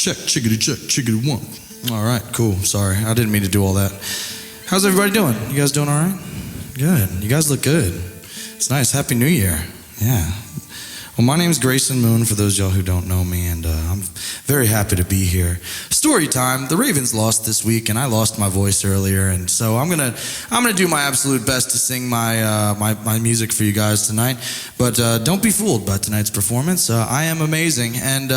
check, chickity one. All right, cool. Sorry, I didn't mean to do all that. How's everybody doing? You guys doing all right? Good. You guys look good. It's nice. Happy New Year. Yeah. Well, my name's Grayson Moon, for those of y'all who don't know me, and I'm very happy to be here. Story time. The Ravens lost this week, and I lost my voice earlier, and so I'm gonna do my absolute best to sing my music for you guys tonight. But don't be fooled by tonight's performance. I am amazing, and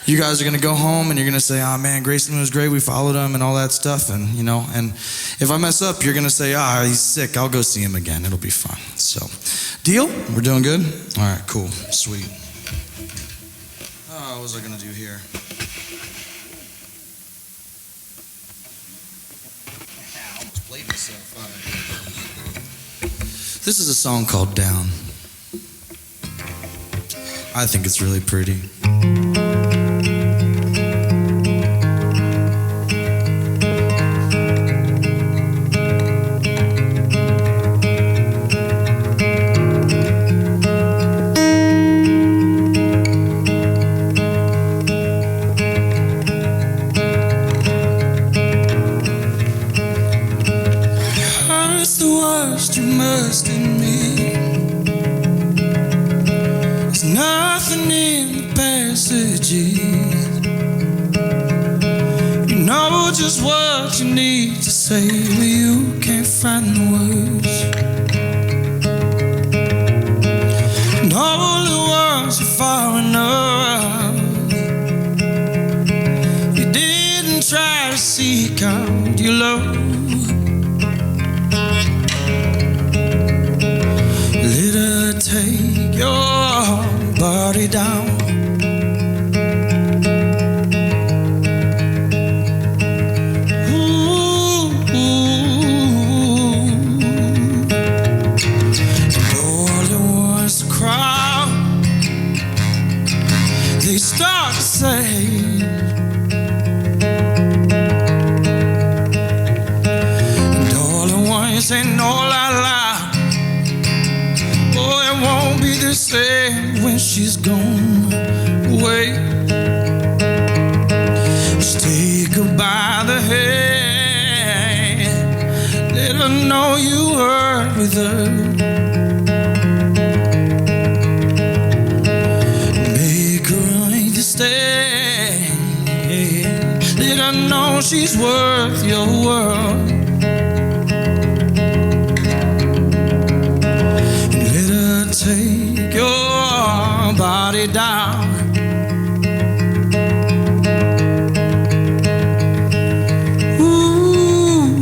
you guys are gonna go home and you're gonna say, "Oh man, Grayson was great. We followed him and all that stuff." And and if I mess up, you're gonna say, "Ah, he's sick. I'll go see him again. It'll be fun." So, deal? We're doing good? All right, cool, sweet. What was I gonna do here? I almost played myself. All right. This is a song called "Down." I think it's really pretty. You must admit there's nothing in the passages. You know just what you need to say, but you can't find the words. And all the ones are far enough. You didn't try to seek out your love. Take your body down. Ooh, all the ones to crowd, they start to say, and all the ones saying all out loud, won't be the same when she's gone away. Just take her by the hand, let her know you were with her. Make her understand, let her know she's worth your world. Take your body down. Ooh,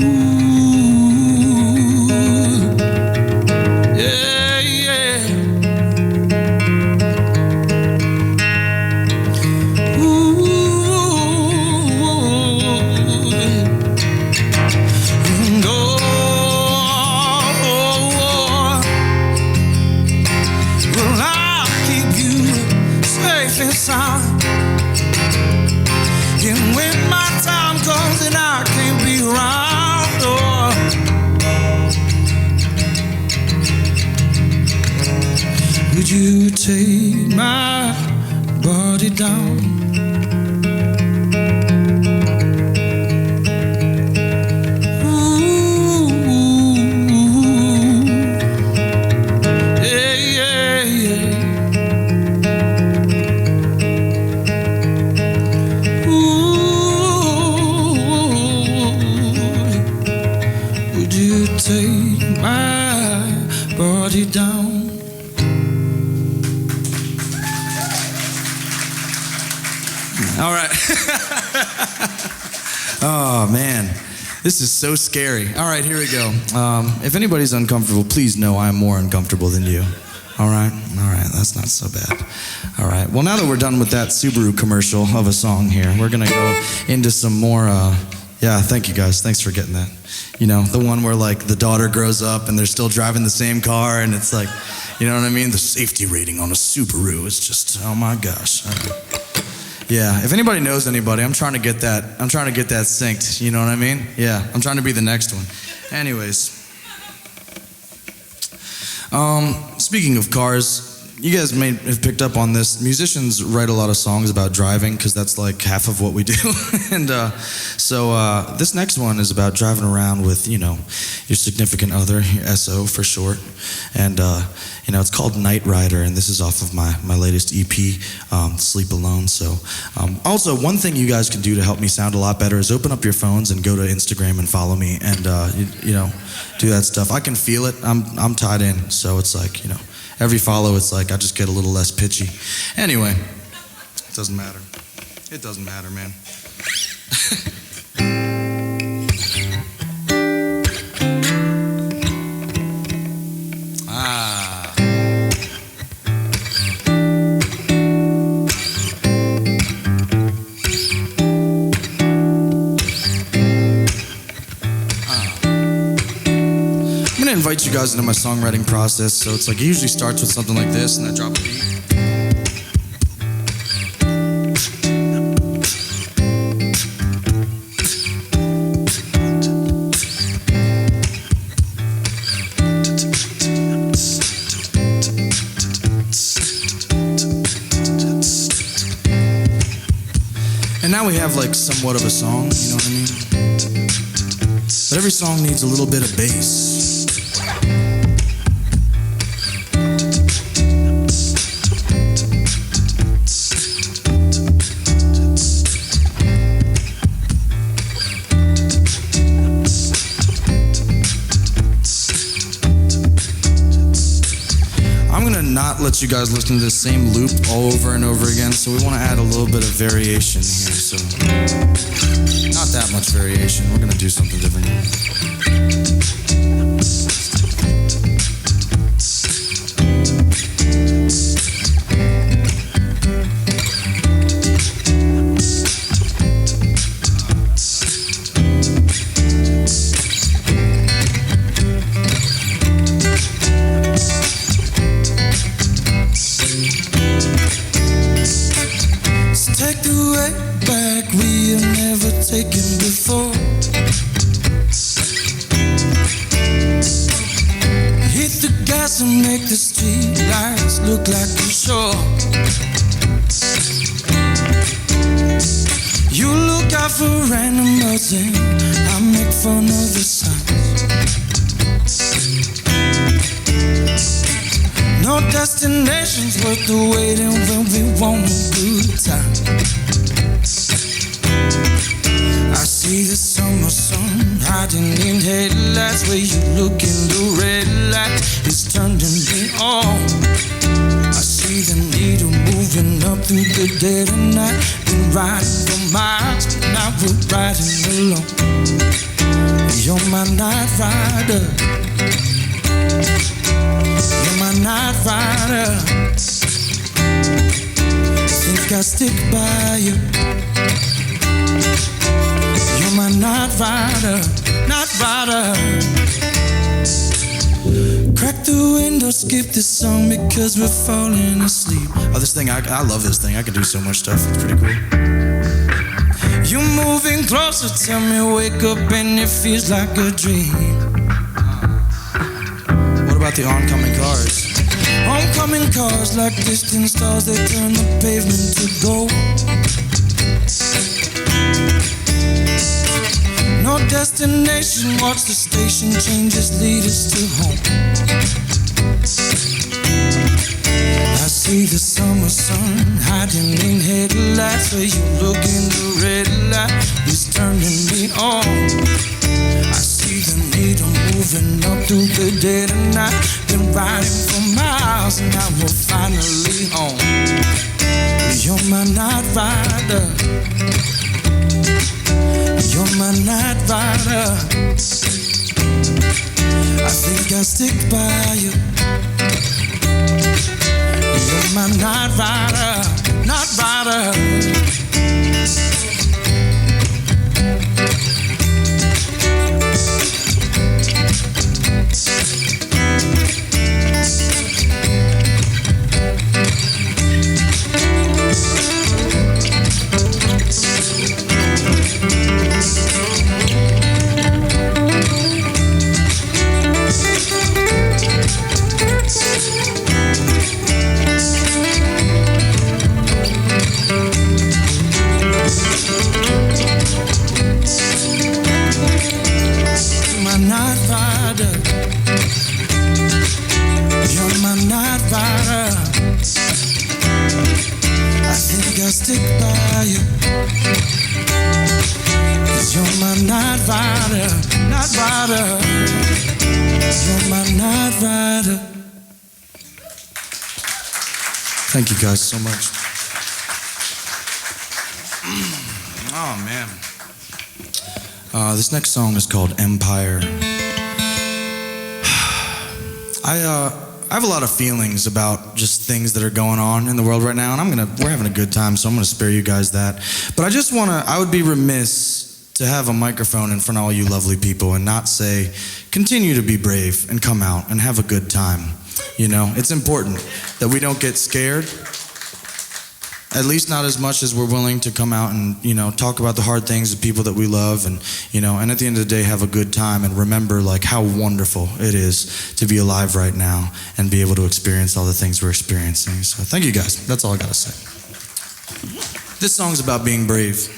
yeah, yeah. Ooh, and I'll keep you safe and sound. And when my time comes and I can't be around, would you take my body down? Take my body down. All right. Oh, man. This is so scary. All right, here we go. If anybody's uncomfortable, please know I'm more uncomfortable than you. All right? All right, that's not so bad. All right. Well, now that we're done with that Subaru commercial of a song here, we're going to go into some more... Yeah, thank you guys. Thanks for getting that. The one where like the daughter grows up and they're still driving the same car and it's like, you know what I mean? The safety rating on a Subaru is just, oh my gosh. Yeah, if anybody knows anybody, I'm trying to get that synced, you know what I mean? Yeah, I'm trying to be the next one. Anyways. Speaking of cars, you guys may have picked up on this. Musicians write a lot of songs about driving because that's like half of what we do. And so this next one is about driving around with, you know, your significant other, your SO for short. And, you know, it's called Night Rider, and this is off of my latest EP, Sleep Alone. So also, one thing you guys can do to help me sound a lot better is open up your phones and go to Instagram and follow me and, you know, do that stuff. I can feel it. I'm tied in, so it's like, you know, every follow, it's like I just get a little less pitchy. Anyway, it doesn't matter. It doesn't matter, man. I'm gonna invite you guys into my songwriting process. So it's like it usually starts with something like this, and I drop a beat. And now we have like somewhat of a song, you know what I mean? But every song needs a little bit of bass. Not let you guys listen to the same loop all over and over again, so we want to add a little bit of variation here. So not that much variation. We're gonna do something different here. Take the way back we have never taken before. Hit the gas and make the street lights look like a shore. You look out for animals and I make fun of the signs. No destination's worth the waiting when we want a good time. I see the summer sun hiding in headlights. Where you look in the red light, it's turning me on. I see the needle moving up through the dead of night. Been riding for miles, but now we're riding alone. You're my night rider. You're my night rider. Think I'll stick by you. You're my night rider, night rider. Crack the window, skip this song because we're falling asleep. Oh, this thing, I love this thing. I can do so much stuff. It's pretty cool. You're moving closer, tell me wake up and it feels like a dream. What about the oncoming cars? Oncoming cars like distant stars, they turn the pavement to gold. No destination, watch the station changes, lead us to home. I see the summer sun hiding in headlights. Where you look in the red light, it's turning me on. I see the needle moving up through the dead of night. Been riding for miles and now we're finally home. You're my night rider. You're my night rider. I think I'll stick by you. You're my night rider, night rider. I'll stick by you. 'Cause you're my night rider, night rider. You're my night rider. Thank you guys so much. Oh man. This next song is called Empire. I have a lot of feelings about just things that are going on in the world right now, and we're having a good time, so I'm gonna spare you guys that. But I would be remiss to have a microphone in front of all you lovely people and not say, continue to be brave and come out and have a good time. You know, it's important that we don't get scared, at least not as much as we're willing to come out and, you know, talk about the hard things, the people that we love, and, you know, and at the end of the day, have a good time and remember, like, how wonderful it is to be alive right now and be able to experience all the things we're experiencing. So thank you guys. That's all I gotta say. This song's about being brave.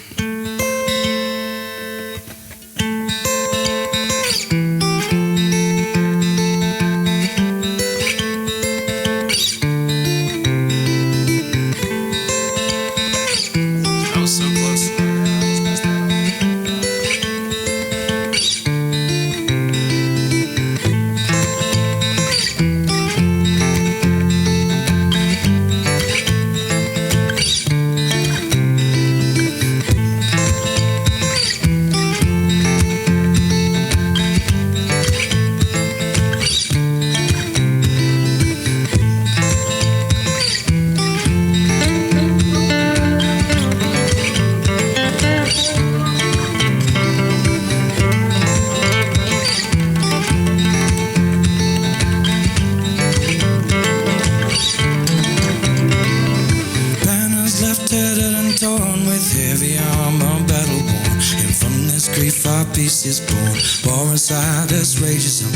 Is born, war inside us rages on,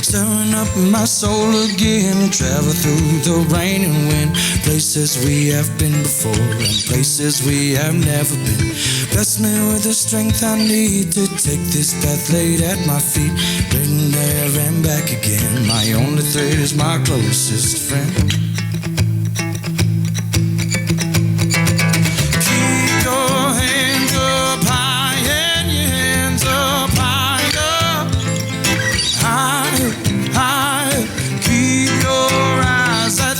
stirring up my soul again. Travel through the rain and wind, places we have been before and places we have never been. Bless me with the strength I need to take this path laid at my feet. Been there and back again. My only thread is my closest friend.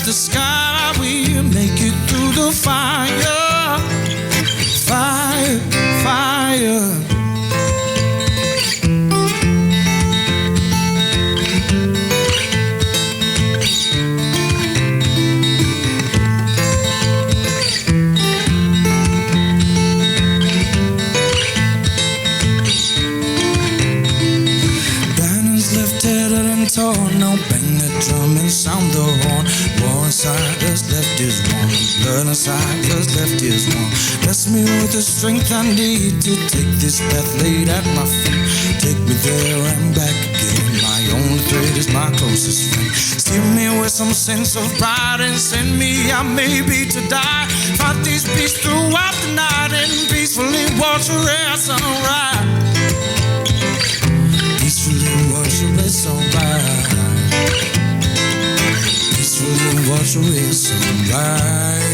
The sky, we'll make it through the fire, fire, fire. Banners left tattered and torn, now bang the drum and sound the horn. War inside us left is warm, blood inside us left is warm. Bless me with the strength I need to take this path laid at my feet. Take me there and back again. My only thread is my closest friend. Steer me with some sense of pride and send me out maybe to die. Fight these beasts throughout the night and peacefully watch the red sunrise. Peacefully watch the red sunrise. Peacefully watch the red sunrise.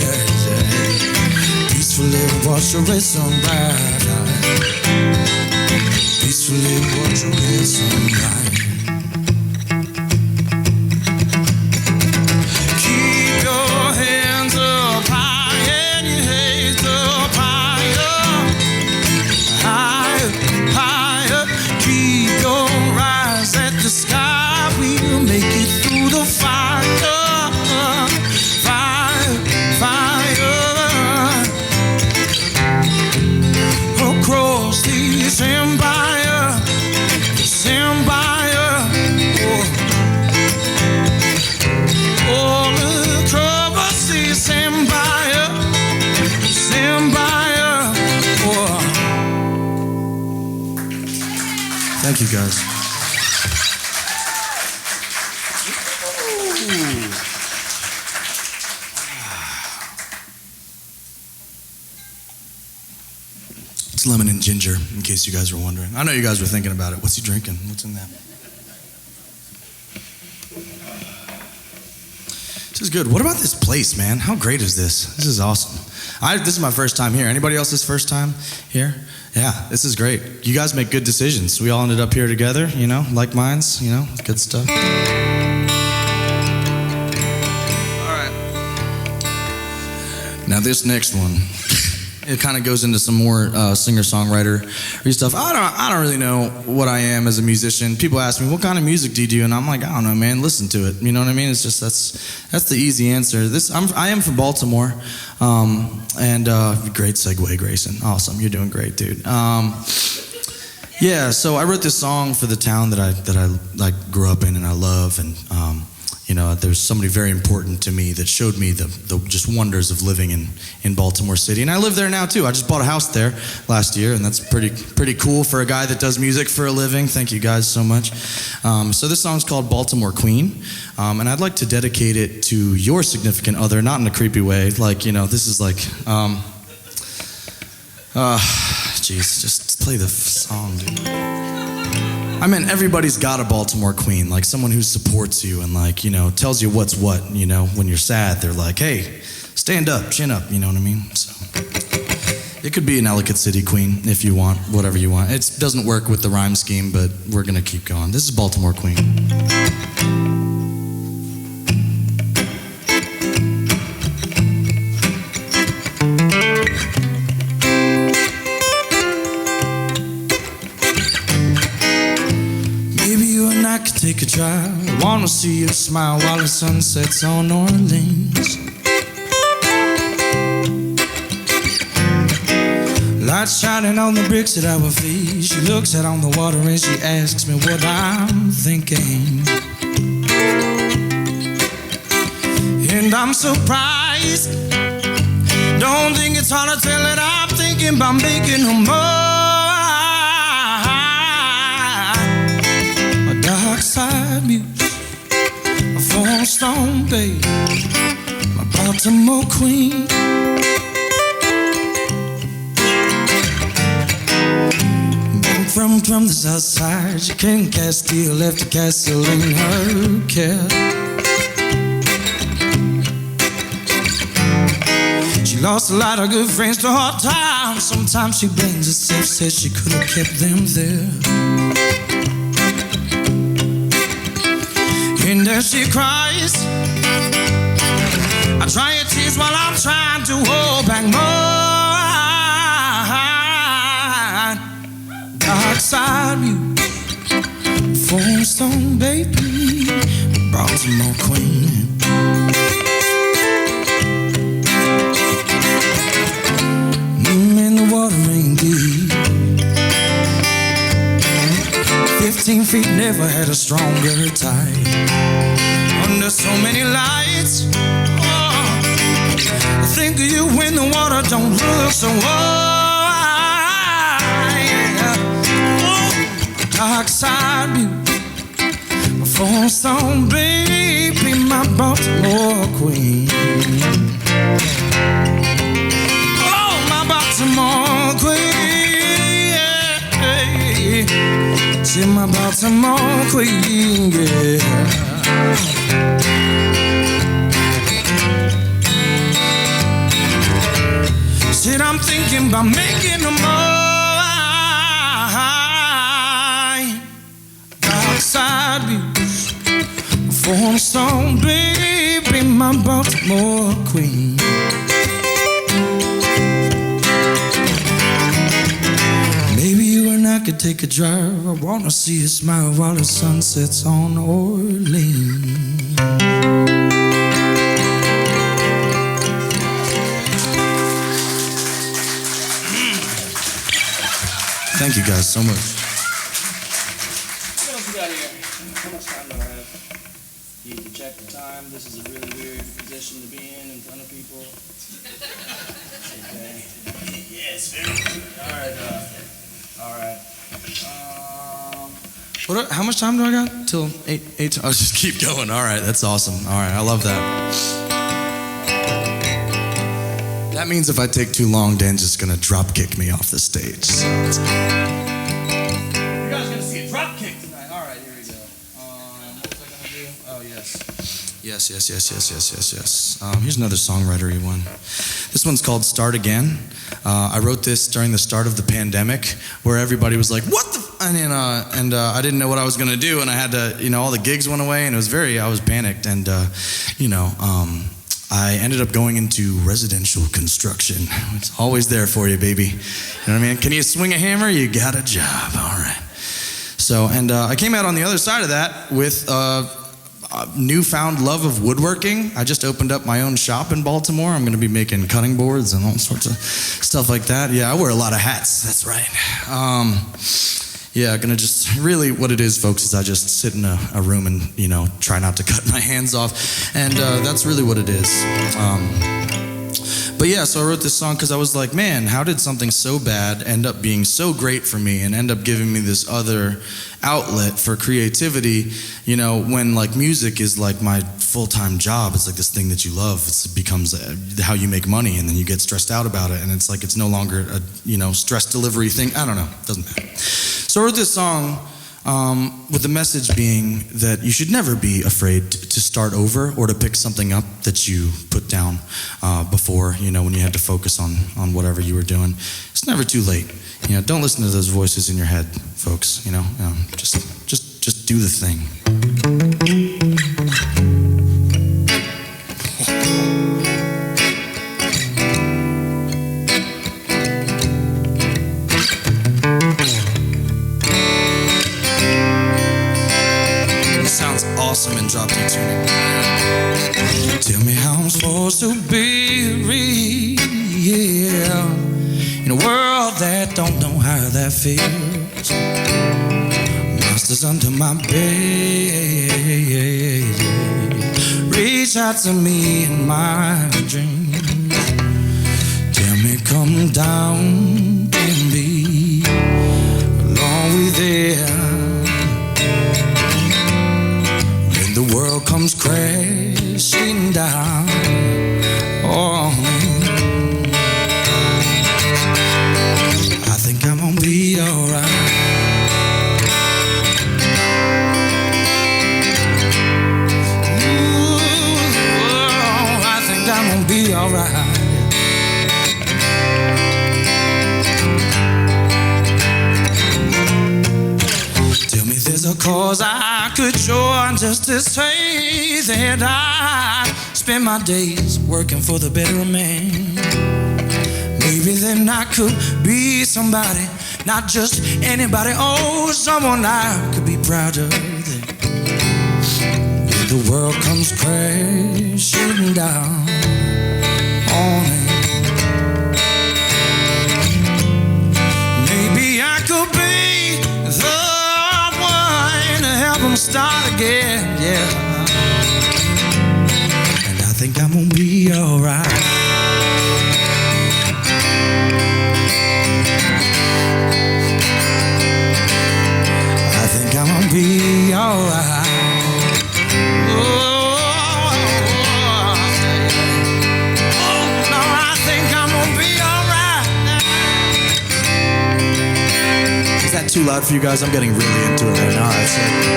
Peacefully watch the red sunrise. Peacefully watch the red sunrise. Keep your hands up high and your heads up higher. Higher, higher. Keep your eyes at the sky. We'll make it through the fire. Across this empire, this empire, all across this empire, this empire. Thank you guys. It's lemon and ginger, in case you guys were wondering. I know you guys were thinking about it. What's he drinking? What's in that? This is good. What about this place, man? How great is this? This is awesome. This is my first time here. Anybody else's first time here? Yeah, this is great. You guys make good decisions. We all ended up here together, you know, like minds, you know, good stuff. All right. Now this next one, it kind of goes into some more singer-songwriter stuff. I don't really know what I am as a musician. People ask me, what kind of music do you do? And I'm like, I don't know, man, listen to it. You know what I mean? It's just, that's the easy answer. I am from Baltimore, great segue, Grayson. Awesome, you're doing great, dude. Yeah, so I wrote this song for the town that I grew up in and I love, and you know, there's somebody very important to me that showed me the just wonders of living in Baltimore City. And I live there now too. I just bought a house there last year, and that's pretty cool for a guy that does music for a living. Thank you guys so much. So this song's called Baltimore Queen, and I'd like to dedicate it to your significant other, not in a creepy way. Like, you know, this is like, jeez, just play the song, dude. I mean, everybody's got a Baltimore queen, like someone who supports you and, like, you know, tells you what's what. You know, when you're sad, they're like, hey, stand up, chin up, you know what I mean? So it could be an Ellicott City queen if you want, whatever you want. It doesn't work with the rhyme scheme, but we're gonna keep going. This is Baltimore Queen. Take a drive, I wanna see you smile while the sun sets on Orleans. Lights shining on the bricks at our feet. She looks out on the water and she asks me what I'm thinking. And I'm surprised. Don't think it's hard to tell that I'm thinking about making her mine. Dark side muse, a four-stone babe, my Baltimore queen. From the south side, she came Castile, left a castle in her care. She lost a lot of good friends to hard times. Sometimes she blames herself, says she could have kept them there. And as she cries, I dry her tears while I'm trying to hold back mine. Dark side muse, four-stone baby, Baltimore queen. And the water ain't deep. 15 feet, never had a stronger tide. Under so many lights, oh, I think of you when the water don't look so wide. Oh, dark side muse, a four-stone baby, my Baltimore queen. Oh, my Baltimore queen, yeah. She's my Baltimore queen, yeah. Said I'm thinking about making her mine. Dark side muse, four-stone baby, my Baltimore queen. Maybe you and I could take a drive. I wanna see you smile while the sun sets on Orleans. Thank you guys so much. What else we got here? How much time do I have? You can check the time. This is a really weird position to be in front of people. Okay. Yes, very good. All right. How much time do I got? Till 8. I'll just keep going. All right, that's awesome. All right, I love that. That means if I take too long, Dan's just gonna drop kick me off the stage. So You guys gonna see a drop kick tonight. All right, here we go. What was I gonna do? Oh, yes. Yes. Here's another songwriter-y one. This one's called Start Again. I wrote this during the start of the pandemic, where everybody was like, what the I didn't know what I was going to do, and I had to, all the gigs went away, and I was panicked, and I ended up going into residential construction. It's always there for you, baby. You know what I mean? Can you swing a hammer? You got a job. All right. So, I came out on the other side of that with a newfound love of woodworking. I just opened up my own shop in Baltimore. I'm going to be making cutting boards and all sorts of stuff like that. Yeah, I wear a lot of hats. That's right. Gonna just, really what it is, folks, is I just sit in a room and, try not to cut my hands off. And that's really what it is. So I wrote this song because I was like, man, how did something so bad end up being so great for me and end up giving me this other outlet for creativity, when like music is like my full-time job. It's like this thing that you love. It becomes how you make money, and then you get stressed out about it, and it's like it's no longer a stress delivery thing. I don't know. It doesn't matter. So I wrote this song with the message being that you should never be afraid to start over or to pick something up that you put down before, when you had to focus on whatever you were doing. It's never too late. Don't listen to those voices in your head, folks. Just do the thing. Awesome and drop D tuning. Tell me how I'm supposed to be real in a world that don't know how that feels. Monsters under my bed reach out to me in my dreams. Tell me come down and be along with them. The world comes crashing down on me. I think I'm gonna be alright. Ooh, I think I'm gonna be alright. Tell me there's a cause I could join just to say that I spend my days working for the better man. Maybe then I could be somebody, not just anybody. Oh, someone I could be proud of. When the world comes crashing down on me, maybe I could be the help them start again, yeah. And I think I'm gonna be alright. I think I'm gonna be alright. Oh, no, I think I'm gonna be alright. Is that too loud for you guys? I'm getting really into it right now. I think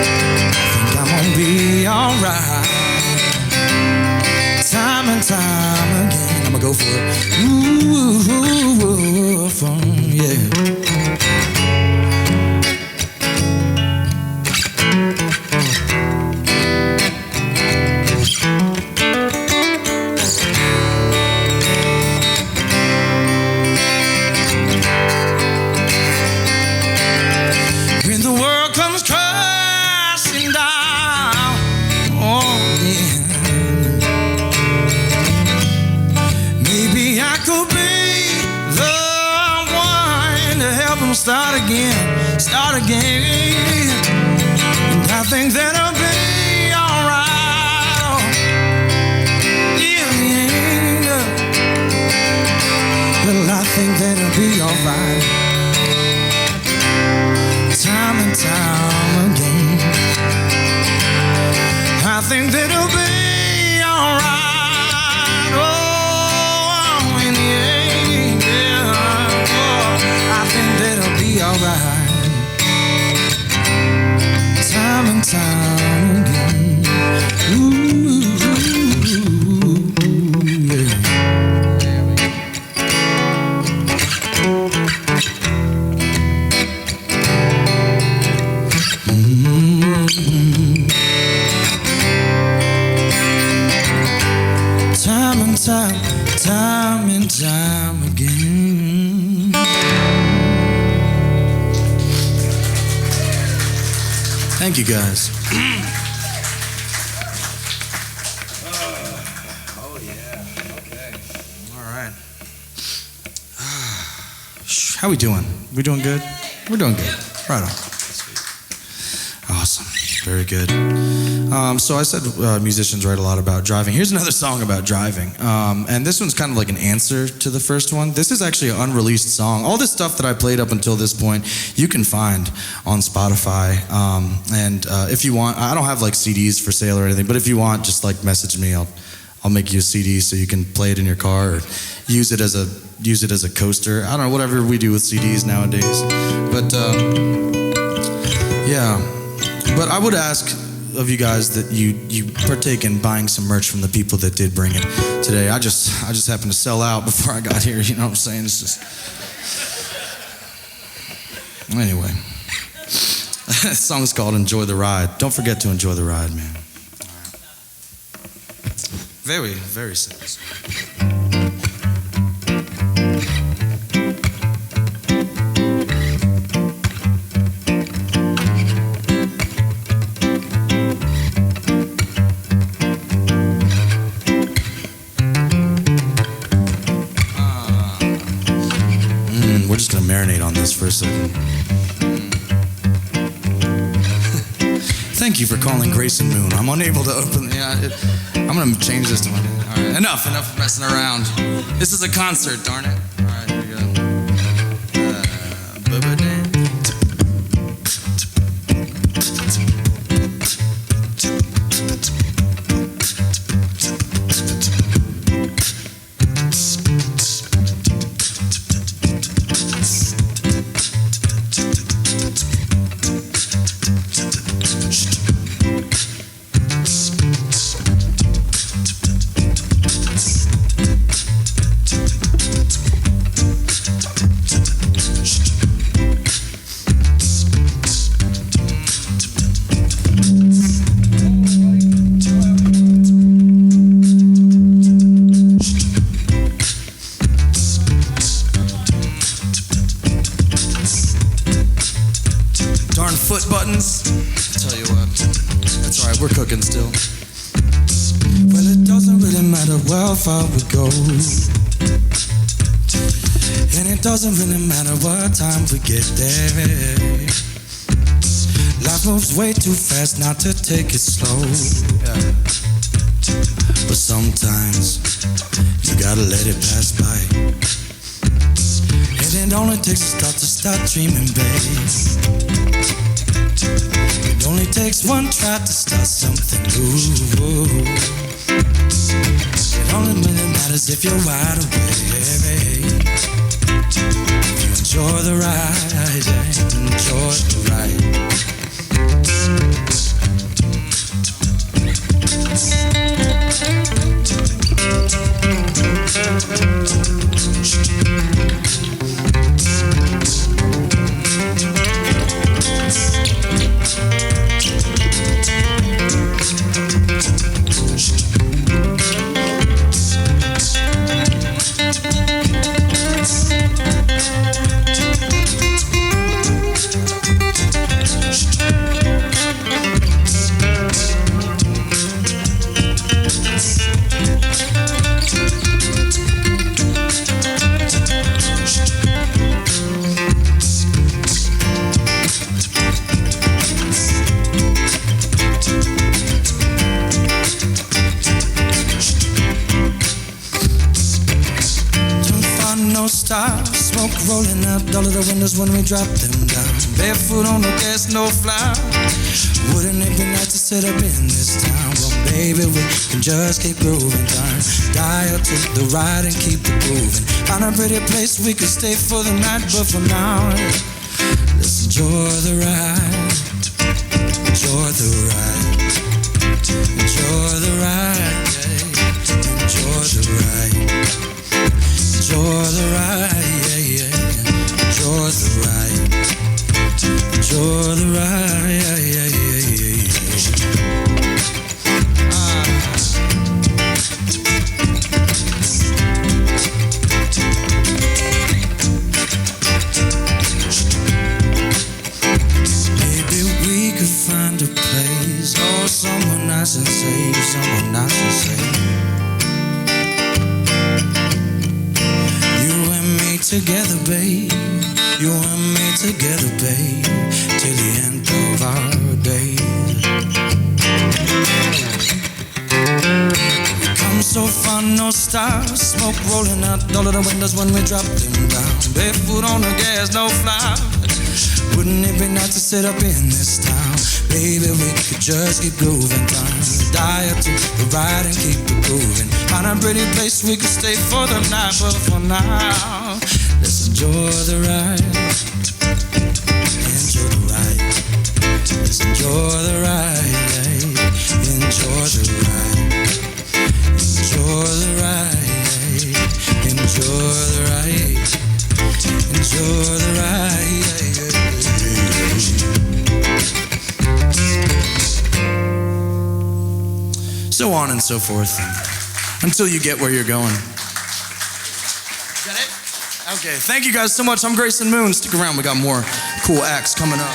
I'm gonna be alright. Time and time again, I'm gonna go for it. Ooh, yeah. Start again. And I think that'll be alright. Oh, yeah. Well, I think that'll be alright. Time and time again, I think that'll be alright. Oh, yeah. Oh, I think that'll be alright. Time and time again. Ooh. Thank you, guys. Oh, yeah. Okay. All right. How we doing? We doing good? We're doing good. Right on. Awesome. Very good. So I said musicians write a lot about driving. Here's another song about driving. And this one's kind of like an answer to the first one. This is actually an unreleased song. All this stuff that I played up until this point, you can find on Spotify. And if you want, I don't have like CDs for sale or anything, but if you want, just like message me. I'll make you a CD so you can play it in your car or use it as a coaster. I don't know, whatever we do with CDs nowadays. But yeah. But I would ask of you guys that you partake in buying some merch from the people that did bring it today. I just happened to sell out before I got here, you know what I'm saying? It's just... Anyway. This song's called Enjoy the Ride. Don't forget to enjoy the ride, man. Very, very simple. We're just gonna marinate on this for a second. Thank you for calling Grayson Moon. I'm unable to open. I'm gonna change this to my. All right, enough messing around. This is a concert, darn it. All right, here we go. Foot buttons. Tell you what, that's all right. We're cooking still. Well, it doesn't really matter how far we go, and it doesn't really matter what time we get there. Life moves way too fast not to take it slow. Yeah. But sometimes you gotta let it pass by. And it only takes a start dreaming, babe. It only takes one try to start something new. It only really matters if you're wide awake. If you enjoy the ride, enjoy the ride. Smoke rolling out all of the windows when we drop them down. Barefoot on the gas, no flour. Wouldn't it be nice to sit up in this town? Well, baby, we can just keep grooving down. Dial to the ride and keep it moving. Find a pretty place we could stay for the night, but for now, let's enjoy the ride. Enjoy the ride. Enjoy the ride. Enjoy the ride. Enjoy the ride, yeah, yeah. Enjoy the ride. Enjoy the ride, yeah, yeah, yeah, yeah. Maybe we could find a together, babe. You and me together, babe, till the end of our days. We come so far, no stars, smoke rolling out all of the windows when we drop them down. Barefoot on the gas, no flowers. Wouldn't it be nice to sit up in this town? Baby, we could just keep grooving time. Die up to the ride and keep it grooving. Find a pretty place we could stay for the night. But for now, let's enjoy the ride. Enjoy the ride. Let's enjoy the ride. Enjoy the ride. Enjoy the ride. Enjoy the ride. Enjoy the ride. So on and so forth, until you get where you're going. Is that it? Okay, thank you guys so much. I'm Grayson Moon. Stick around, we got more cool acts coming up.